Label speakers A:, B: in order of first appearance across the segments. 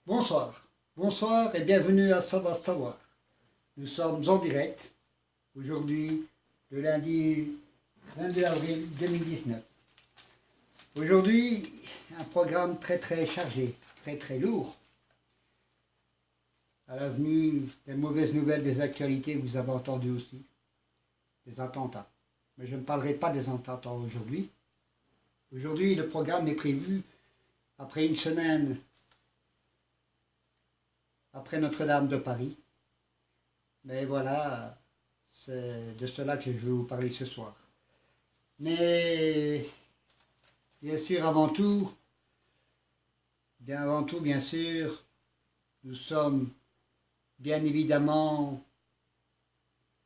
A: Bonsoir, bonsoir et bienvenue à Ça va savoir. Nous sommes en direct, aujourd'hui, le lundi 22 avril 2019. Aujourd'hui, un programme très chargé, très lourd. À l'avenue des mauvaises nouvelles des actualités, vous avez entendu aussi, des attentats. Mais je ne parlerai pas des attentats aujourd'hui. Aujourd'hui, le programme est prévu après une semaine après Notre-Dame de Paris. Mais voilà, c'est de cela que je vais vous parler ce soir. Mais bien sûr, avant tout, bien sûr, nous sommes bien évidemment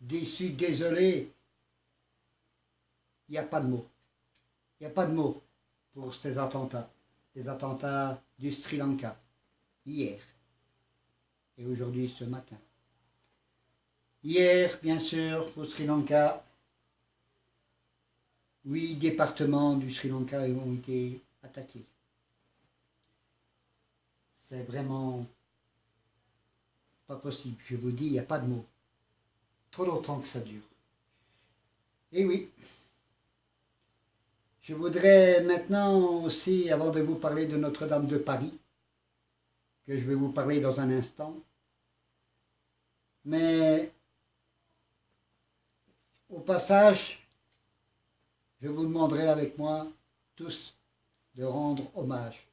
A: déçus, désolés. Il n'y a pas de mots. Il n'y a pas de mots pour ces attentats. Les attentats du Sri Lanka, hier et aujourd'hui ce matin. Hier, bien sûr, au Sri Lanka, 8 départements du Sri Lanka ont été attaqués. C'est vraiment pas possible. Je vous dis, il n'y a pas de mots. Trop longtemps que ça dure. Et oui, je voudrais maintenant aussi, avant de vous parler de Notre-Dame de Paris, que je vais vous parler dans un instant, mais au passage, je vous demanderai avec moi tous de rendre hommage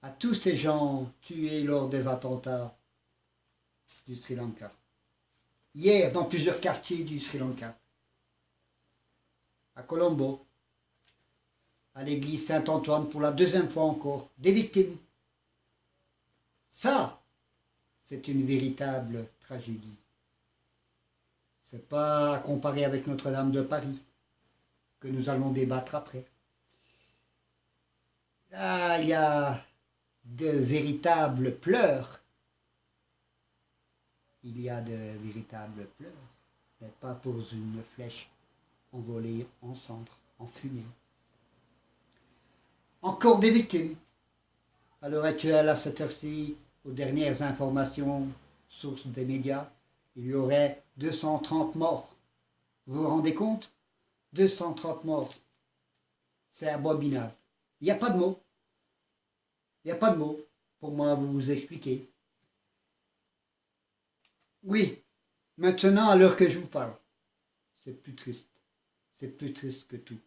A: à tous ces gens tués lors des attentats du Sri Lanka. Hier, dans plusieurs quartiers du Sri Lanka, à Colombo, à l'église Saint-Antoine, pour la deuxième fois encore, des victimes. Ça, c'est une véritable tragédie. C'est pas à comparer avec Notre-Dame de Paris, que nous allons débattre après. Ah, il y a de véritables pleurs. Il y a de véritables pleurs, mais pas pour une flèche envolée en cendres, en fumée. Encore des victimes. À l'heure actuelle, à cette heure-ci, aux dernières informations, sources des médias, il y aurait 230 morts. Vous vous rendez compte? 230 morts. C'est abominable. Il n'y a pas de mots. Il n'y a pas de mots pour moi vous expliquer. Oui, maintenant, à l'heure que je vous parle, c'est plus triste. C'est plus triste que tout.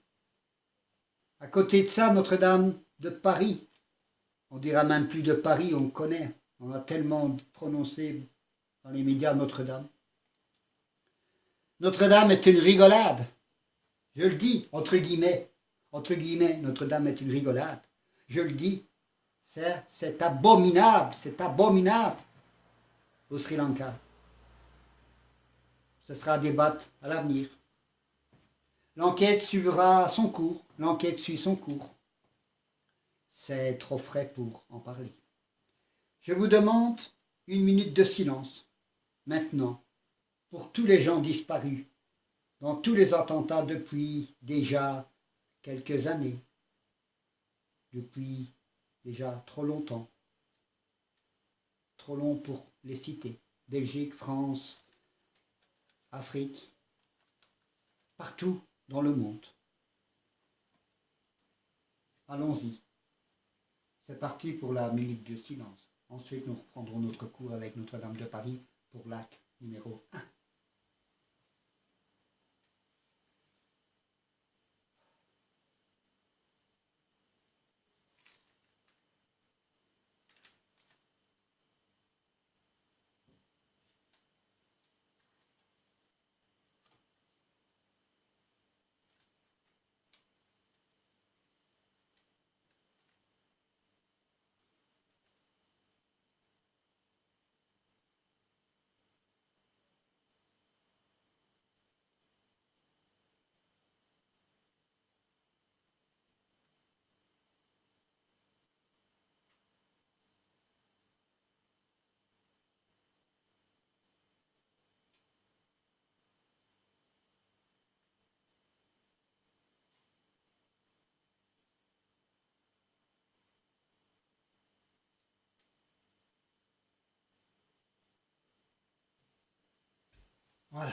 A: À côté de ça, Notre-Dame de Paris, on dira même plus de Paris, on connaît. On a tellement prononcé dans les médias Notre-Dame. Notre-Dame est une rigolade. Je le dis, entre guillemets. Entre guillemets, Notre-Dame est une rigolade. Je le dis, c'est abominable, au Sri Lanka. Ce sera à débattre à l'avenir. L'enquête suivra son cours. L'enquête suit son cours. C'est trop frais pour en parler. Je vous demande une minute de silence, maintenant, pour tous les gens disparus dans tous les attentats depuis déjà quelques années, depuis déjà trop longtemps, trop long pour les citer. Belgique, France, Afrique, partout dans le monde. Allons-y. C'est parti pour la minute de silence. Ensuite, nous reprendrons notre cours avec Notre-Dame de Paris pour l'acte numéro 1. Voilà,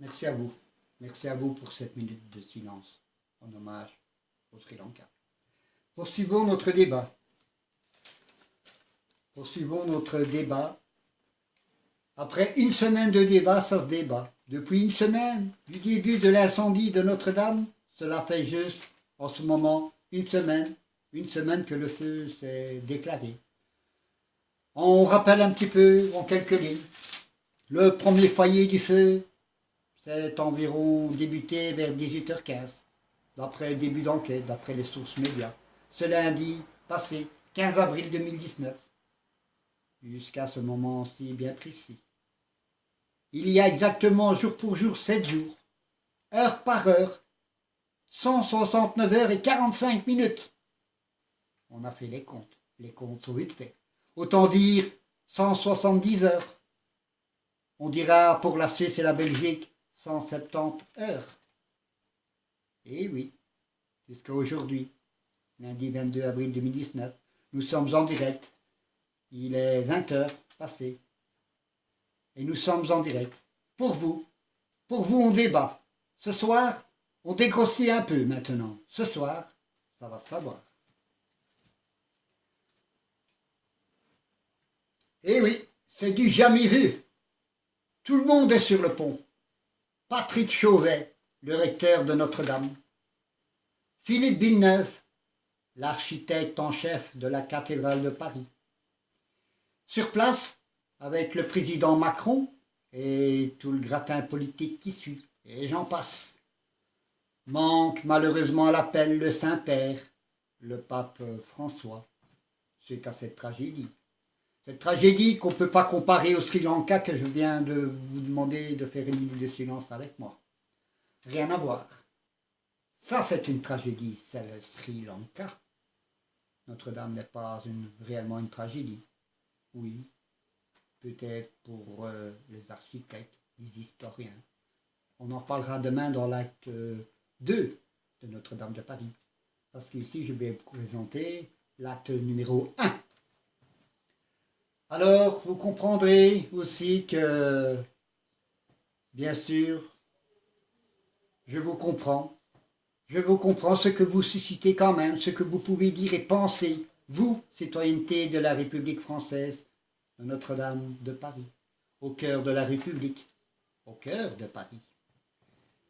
A: merci à vous. Merci à vous pour cette minute de silence en hommage au Sri Lanka. Poursuivons notre débat. Poursuivons notre débat. Après une semaine de débat, ça se débat. Depuis une semaine, du début de l'incendie de Notre-Dame, cela fait juste, en ce moment, une semaine que le feu s'est déclaré. On rappelle un petit peu, en quelques lignes, le premier foyer du feu, c'est environ débuté vers 18h15, d'après le début d'enquête, d'après les sources médias. Ce lundi passé, 15 avril 2019, jusqu'à ce moment-ci bien précis. Il y a exactement jour pour jour 7 jours, heure par heure, 169 heures et 45 minutes. On a fait les comptes sont vite faits. Autant dire 170 heures. On dira pour la Suisse et la Belgique 170 heures. Et oui, jusqu'à aujourd'hui, lundi 22 avril 2019, nous sommes en direct. Il est 20 heures passées. Et nous sommes en direct. Pour vous, on débat. Ce soir, on dégrossit un peu maintenant. Ce soir, ça va se savoir. Et oui, c'est du jamais vu. Tout le monde est sur le pont. Patrick Chauvet, le recteur de Notre-Dame. Philippe Villeneuve, l'architecte en chef de la cathédrale de Paris. Sur place, avec le président Macron et tout le gratin politique qui suit, et j'en passe. Manque malheureusement à l'appel le Saint-Père, le pape François, suite à cette tragédie. Cette tragédie qu'on ne peut pas comparer au Sri Lanka que je viens de vous demander de faire une minute de silence avec moi. Rien à voir. Ça, c'est une tragédie, c'est le Sri Lanka. Notre-Dame n'est pas réellement une tragédie. Oui, peut-être pour les architectes, les historiens. On en parlera demain dans l'acte 2 de Notre-Dame de Paris. Parce qu'ici, je vais vous présenter l'acte numéro 1. Alors, vous comprendrez aussi que, bien sûr, je vous comprends. Je vous comprends ce que vous suscitez quand même, ce que vous pouvez dire et penser, vous, citoyenneté de la République française, de Notre-Dame de Paris, au cœur de la République, au cœur de Paris.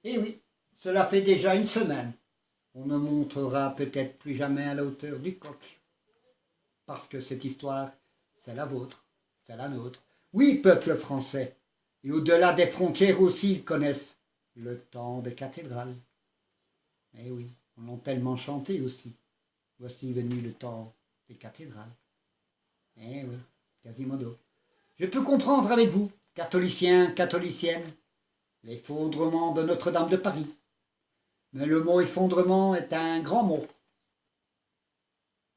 A: Et oui, cela fait déjà une semaine. On ne montera peut-être plus jamais à la hauteur du coq. Parce que cette histoire, c'est la vôtre, c'est la nôtre. Oui, peuple français, et au-delà des frontières aussi, ils connaissent le temps des cathédrales. Eh oui, on l'a tellement chanté aussi. Voici venu le temps des cathédrales. Eh oui, Quasimodo. Je peux comprendre avec vous, catholiciens, catholiciennes, l'effondrement de Notre-Dame de Paris. Mais le mot effondrement est un grand mot.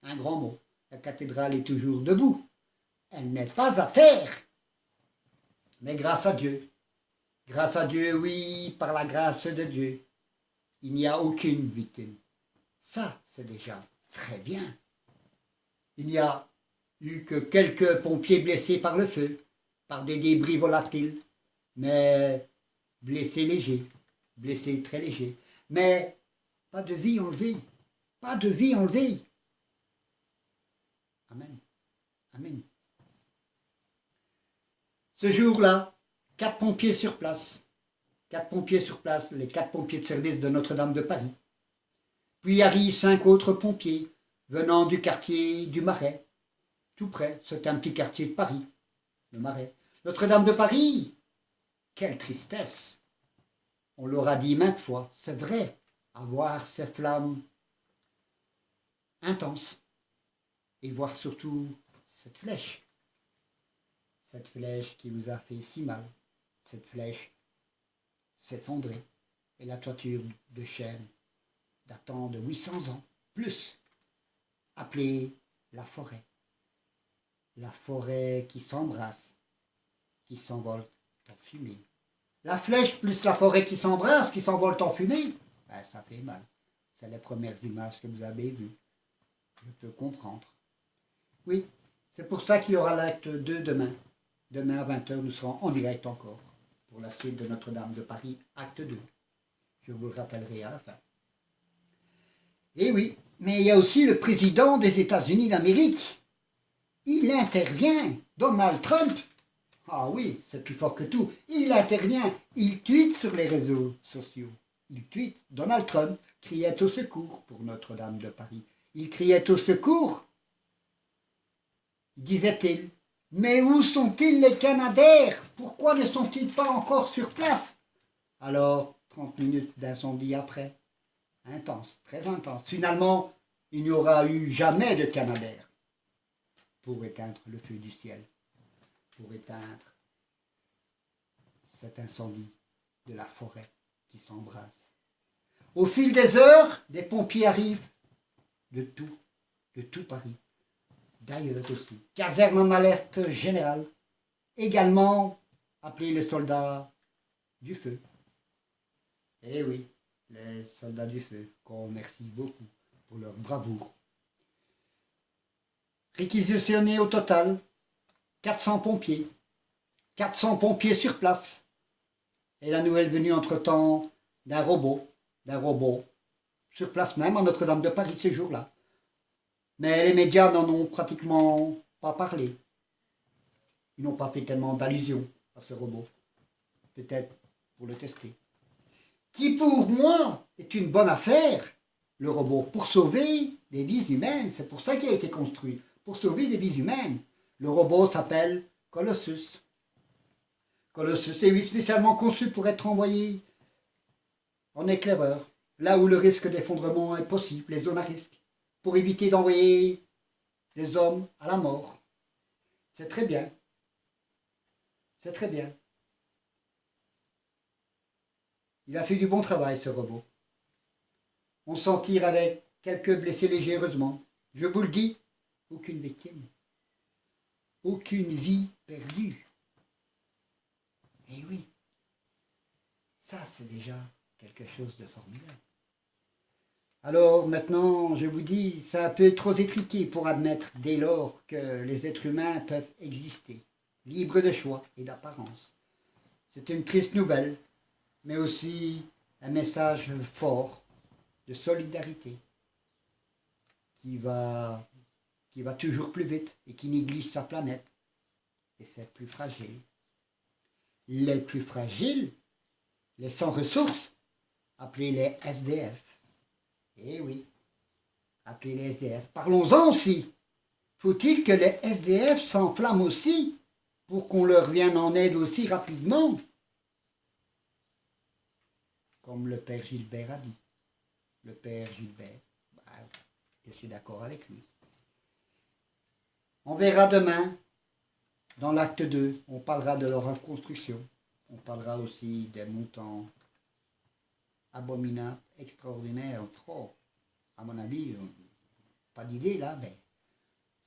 A: Un grand mot. La cathédrale est toujours debout. Elle n'est pas à terre. Mais grâce à Dieu. Grâce à Dieu, oui, par la grâce de Dieu. Il n'y a aucune victime. Ça, c'est déjà très bien. Il n'y a eu que quelques pompiers blessés par le feu, par des débris volatiles, mais blessés légers, blessés très légers. Mais pas de vie enlevée, pas de vie enlevée. Amen. Amen. Ce jour-là, 4 pompiers sur place. 4 pompiers sur place, les 4 pompiers de service de Notre-Dame de Paris. Puis arrivent 5 autres pompiers venant du quartier du Marais. Tout près, c'est un petit quartier de Paris, le Marais. Notre-Dame de Paris, quelle tristesse. On l'aura dit maintes fois, c'est vrai, à voir ces flammes intenses et voir surtout cette flèche qui vous a fait si mal, cette flèche s'effondrer et la toiture de chêne datant de 800 ans, plus, appelée la forêt qui s'embrasse, qui s'envole en fumée. La flèche plus la forêt qui s'embrasse, qui s'envole en fumée, ben, ça fait mal. C'est les premières images que vous avez vues. Je peux comprendre. Oui, c'est pour ça qu'il y aura l'acte 2 demain. Demain à 20h, nous serons en direct encore. pour la suite de Notre-Dame de Paris, acte 2. Je vous le rappellerai à la fin. Et oui, mais il y a aussi le président des États-Unis d'Amérique. Il intervient, Donald Trump. Ah oui, c'est plus fort que tout. Il intervient, il tweete sur les réseaux sociaux. Il tweete, Donald Trump criait au secours pour Notre-Dame de Paris. Il criait au secours, disait-il. Mais où sont-ils les Canadaires? Pourquoi ne sont-ils pas encore sur place? Alors, 30 minutes d'incendie après, intense, très intense. Finalement, il n'y aura eu jamais de Canadair pour éteindre le feu du ciel, pour éteindre cet incendie de la forêt qui s'embrase. Au fil des heures, des pompiers arrivent de tout Paris, d'ailleurs aussi. Caserne en alerte générale, également appelés les soldats du feu. Eh oui, les soldats du feu, qu'on remercie beaucoup pour leur bravoure. Réquisitionnés au total, 400 pompiers. 400 pompiers sur place. Et la nouvelle venue entre-temps d'un robot, sur place même à Notre-Dame de Paris ce jour-là. Mais les médias n'en ont pratiquement pas parlé. Ils n'ont pas fait tellement d'allusions à ce robot. Peut-être pour le tester. Qui pour moi est une bonne affaire, le robot, pour sauver des vies humaines. C'est pour ça qu'il a été construit, pour sauver des vies humaines. Le robot s'appelle Colossus. Colossus est spécialement conçu pour être envoyé en éclaireur, là où le risque d'effondrement est possible, les zones à risque, pour éviter d'envoyer des hommes à la mort. C'est très bien. C'est très bien. Il a fait du bon travail, ce robot. On s'en tire avec quelques blessés légers, heureusement. Je vous le dis, aucune victime. Aucune vie perdue. Et oui, ça c'est déjà quelque chose de formidable. Alors maintenant, je vous dis, c'est un peu trop étriqué pour admettre dès lors que les êtres humains peuvent exister, libres de choix et d'apparence. C'est une triste nouvelle, mais aussi un message fort de solidarité qui va toujours plus vite et qui néglige sa planète et ses plus fragiles. Les plus fragiles, les sans ressources, appelés les SDF. Eh oui, appelés les SDF. Parlons-en aussi. Faut-il que les SDF s'enflamment aussi pour qu'on leur vienne en aide aussi rapidement? Comme le père Gilbert a dit. Le père Gilbert, je suis d'accord avec lui. On verra demain, dans l'acte 2, on parlera de leur reconstruction. On parlera aussi des montants abominables, extraordinaires, trop. À mon avis, pas d'idée là, mais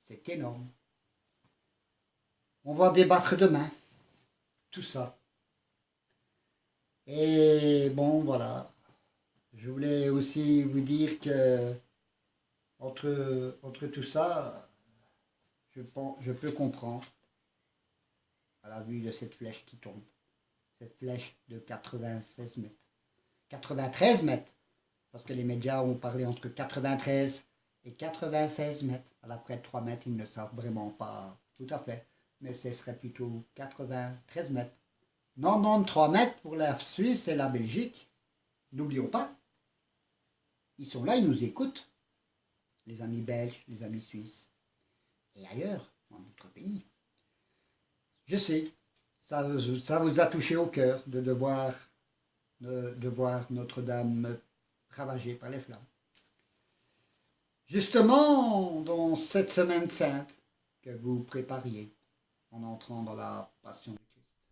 A: c'est énorme. On va débattre demain, tout ça. Et bon, voilà. Je voulais aussi vous dire que entre tout ça, je peux comprendre, à la vue de cette flèche qui tombe, cette flèche de 96 mètres. 93 mètres, parce que les médias ont parlé entre 93 et 96 mètres. À la près de 3 mètres, ils ne savent vraiment pas tout à fait, mais ce serait plutôt 93 mètres. 93 mètres pour la Suisse et la Belgique. N'oublions pas, ils sont là, ils nous écoutent. Les amis belges, les amis suisses, et ailleurs, dans notre pays. Je sais, ça vous a touché au cœur de voir Notre-Dame ravagée par les flammes. Justement, dans cette semaine sainte que vous prépariez, en entrant dans la Passion